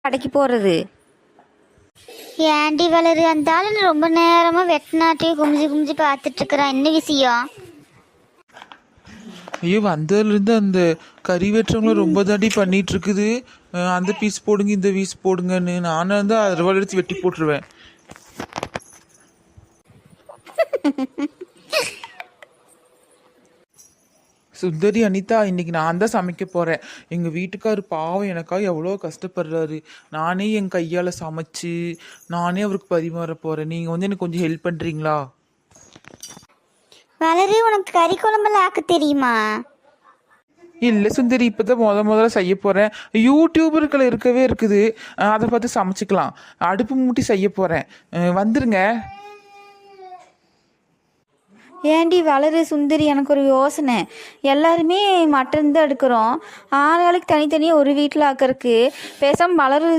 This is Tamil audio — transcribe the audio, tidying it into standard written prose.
கடைக்கு போகிறது. ஏண்டி வளரு அந்த ஆளு ரொம்ப நேரமா வெட்டினாட்டியே குமிஞ்சு குமிஞ்சு பார்த்துட்டு இருக்கிறான். என்ன விஷயம்? ஐயோ வந்ததுலேருந்து அந்த கறி வெட்டுறவங்களும் ரொம்ப தாண்டி பண்ணிட்டு இருக்குது. அந்த பீஸ் போடுங்க இந்த பீஸ் போடுங்கன்னு நானும் வந்து அறுவாள் எடுத்து வெட்டி போட்டுருவேன். சுந்தரி அனிதா, இன்னைக்கு நான் தான் சமைக்க போகிறேன். எங்கள் வீட்டுக்கார் பாவம் எனக்காக எவ்வளோ கஷ்டப்படுறாரு. நானே என் கையால் சமைச்சு நானே அவருக்கு பரிமாற போகிறேன். நீங்கள் வந்து எனக்கு கொஞ்சம் ஹெல்ப் பண்ணுறீங்களா? வளரு, உனக்கு கறி குழம்பெல்லாம் ஆக்க தெரியுமா? இல்லை சுந்தரி, இப்போ தான் முதல்ல செய்ய போகிறேன். யூடியூபர்கள் இருக்கவே இருக்குது, அதை பார்த்து சமைச்சிக்கலாம். அடுப்பு மூட்டி செய்ய போகிறேன், வந்துருங்க. ஏண்டி வளரு சுந்தரி, எனக்கு ஒரு யோசனை. எல்லாருமே மட்டன் தான் எடுக்கிறோம். ஆளுகளுக்கு தனித்தனியாக ஒரு வீட்டில் ஆக்கிறதுக்கு பேசாமல் வளரு